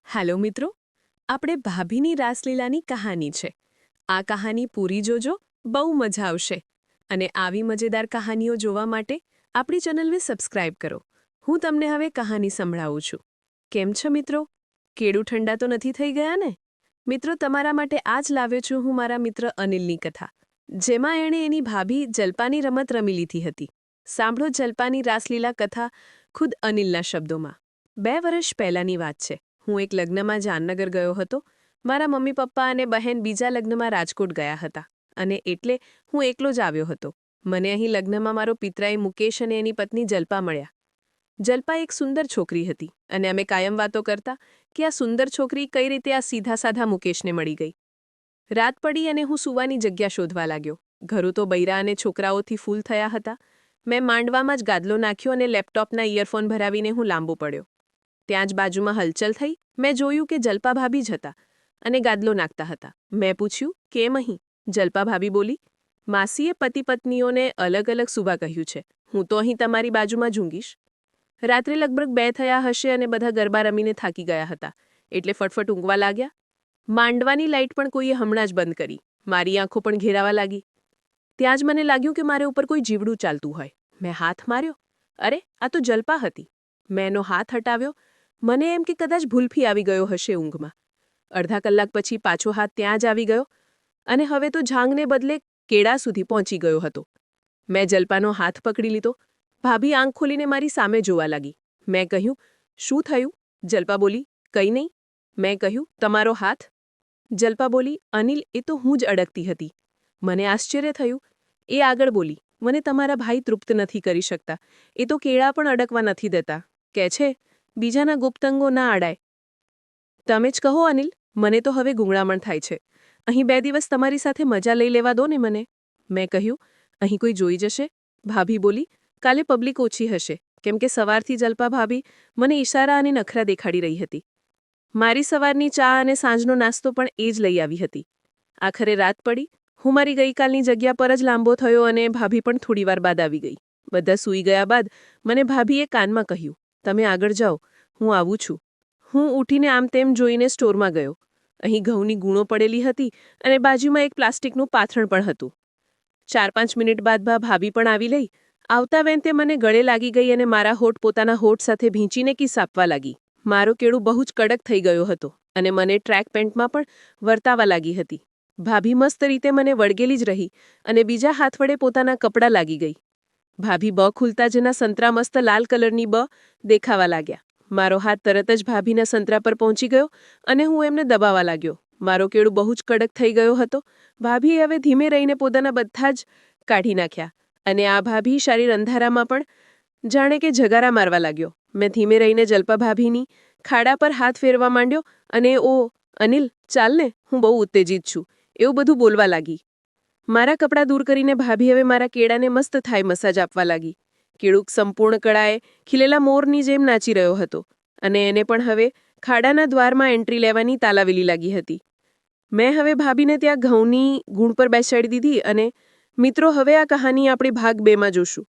Hello મિત્રો, આપણે ભાભીની રાસલીલાની કહાની છે. આ કહાની પૂરી જોજો, બહુ મજા આવશે. અને આવી મજેદાર કહાનીઓ જોવા માટે આપણી ચેનલને સબસ્ક્રાઇબ કરો. હું તમને હવે કહાની સંભળાવું છું. કેમ છો મિત્રો? કેળું ઠંડા તો નથી થઈ ગયા ને? મિત્રો, તમારા માટે આજ લાવ્યો છું હું મારા મિત્ર અનિલની કથા, જેમાં એણે એની ભાભી જલ્પાની રમત રમી લીધી હતી. સાંભળો જલ્પાની રાસલીલા કથા ખુદ અનિલના શબ્દોમાં. 2 વર્ષ પહેલાંની વાત છે. હું એક લગ્નમાં જામનગર ગયો હતો. મારા મમ્મી પપ્પા અને બહેન બીજા લગ્નમાં રાજકોટ ગયા હતા, અને એટલે હું એકલો જ આવ્યો હતો. મને અહીં લગ્નમાં મારો પિતરાઈ મુકેશ અને એની પત્ની જલ્પા મળ્યા. જલ્પા એક સુંદર છોકરી હતી, અને અમે કાયમ વાતો કરતા કે આ સુંદર છોકરી કઈ રીતે આ સીધા સાધા મુકેશને મળી ગઈ. રાત પડી અને હું સૂવાની જગ્યા શોધવા લાગ્યો. ઘરો તો બૈરા અને છોકરાઓથી ફૂલ થયા હતા. મેં માંડવામાં જ ગાદલો નાખ્યો અને લેપટોપના ઇયરફોન ભરાવીને હું લાંબો પડ્યો. ત્યાં જ બાજુમાં હલચલ થઈ. મેં જોયું કે જલ્પા ભાભી જ હતા અને ગાદલો નાખતા હતા. મેં પૂછ્યું, કેમ અહીં? જલ્પા ભાભી બોલી, માસીએ પતિ પત્નીઓને અલગ અલગ સૂવા કહ્યું છે. હું તો અહીં તમારી બાજુમાં જ ઊંઘીશ. રાત્રે લગભગ 2 થયા હશે અને બધા ગરબા રમીને થાકી ગયા હતા, એટલે ફટફટ ઊંઘવા લાગ્યા. માંડવાની લાઇટ પણ કોઈએ હમણાં જ બંધ કરી. મારી આંખો પણ ઘેરાવા લાગી. ત્યાં જ મને લાગ્યું કે મારે ઉપર કોઈ જીવડું ચાલતું હોય. મેં હાથ માર્યો. અરે, આ તો જલ્પા હતી. મેં એનો હાથ હટાવ્યો. મને એમ કે કદાચ ભૂલથી આવી ગયો હશે ઊંઘમાં. અડધા કલાક પછી પાછો હાથ ત્યાં જ આવી ગયો, અને હવે તો જાંઘને બદલે કેળા સુધી પહોંચી ગયો હતો. મેં જલ્પાનો હાથ પકડી લીધો. ભાભી આંખ ખોલીને મારી સામે જોવા લાગી. મેં કહ્યું, શું થયું? જલ્પા બોલી, કંઈ નહીં. મેં કહ્યું, તમારો હાથ? જલ્પા બોલી, અનિલ, એ તો હું જ અડકતી હતી. મને આશ્ચર્ય થયું. એ આગળ બોલી, મને તમારા ભાઈ તૃપ્ત નથી કરી શકતા. એ તો કેળા પણ અડકવા નથી દેતા. કહે છે, બીજાના ગુપ્તંગો ના અડાય. તમે જ કહો અનિલ, મને તો હવે ગુંગળામણ થાય છે. અહીં 2 દિવસ તમારી સાથે મજા લઈ લેવા દો ને મને. મેં કહ્યું, અહીં કોઈ જોઈ જશે? ભાભી બોલી, કાલે પબ્લિક ઓછી હશે, કેમ કે સવારથી જલ્પા ભાભી મને ઇશારા અને નખરા દેખાડી રહી હતી. મારી સવારની ચા અને સાંજનો નાસ્તો પણ એ જ લઈ આવી હતી. આખરે રાત પડી. હું મારી ગઈકાલની જગ્યા પર જ લાંબો થયો અને ભાભી પણ થોડીવાર બાદ આવી ગઈ. બધા સૂઈ ગયા બાદ મને ભાભીએ કાનમાં કહ્યું, તમે આગળ જાઓ, હું આવું છું. હું ઉઠીને આમ તેમ જોઈને સ્ટોરમાં ગયો. અહીં ઘઉંની ગુણો પડેલી હતી અને બાજુમાં એક પ્લાસ્ટિકનું પાથરણ પણ હતું. 4-5 મિનિટ બાદ ભાભી પણ આવી લઈ. આવતા વેંતે મને ગળે લાગી ગઈ અને મારા હોઠ પોતાના હોઠ સાથે ભીંચીને કિસ આપવા લાગી. મારો કેળું બહુ જ કડક થઈ ગયો હતો અને મને ટ્રેક પેન્ટમાં પણ વર્તાવા લાગી હતી. ભાભી મસ્ત રીતે મને વળગેલી જ રહી અને બીજા હાથ વડે પોતાના કપડાં લાગી ગઈ. ભાભી બ ખુલતા જેના સંતરા મસ્ત લાલ કલરની બ દેખાવા લાગ્યા. મારો હાથ તરત જ ભાભીના સંતરા પર પહોંચી ગયો અને હું એમને દબાવવા લાગ્યો. મારો કેળું બહુ જ કડક થઈ ગયો હતો. ભાભીએ હવે ધીમે રહીને પોતાના બધા જ કાઢી નાખ્યા, અને આ ભાભી શરીર અંધારામાં પણ જાણે કે જગારા મારવા લાગ્યો. મેં ધીમે રહીને જલ્પા ભાભીની ખાડા પર હાથ ફેરવા માંડ્યો અને ઓ અનિલ, ચાલ ને, હું બહુ ઉત્તેજિત છું, એવું બધું બોલવા લાગી. મારા કપડાં દૂર કરીને ભાભી હવે મારા કેળાને મસ્ત થાઈ મસાજ આપવા લાગી. કેળું સંપૂર્ણ કળાએ ખીલેલા મોરની જેમ નાચી રહ્યો હતો, અને એને પણ હવે ખાડાના દ્વારમાં એન્ટ્રી લેવાની તાલાવેલી લાગી હતી. મેં હવે ભાભીને ત્યાં ઘઉંની ગુણ પર બેસાડી દીધી. અને મિત્રો, હવે આ કહાની આપણે ભાગ 2માં જોશું.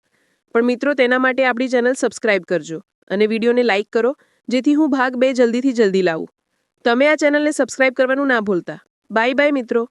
પણ મિત્રો, તેના માટે આપણી ચેનલ સબસ્ક્રાઇબ કરજો અને વિડીયોને લાઇક કરો, જેથી હું ભાગ 2 જલ્દીથી જલ્દી લાવું. તમે આ ચેનલને સબસ્ક્રાઇબ કરવાનું ના ભૂલતા. બાય બાય મિત્રો.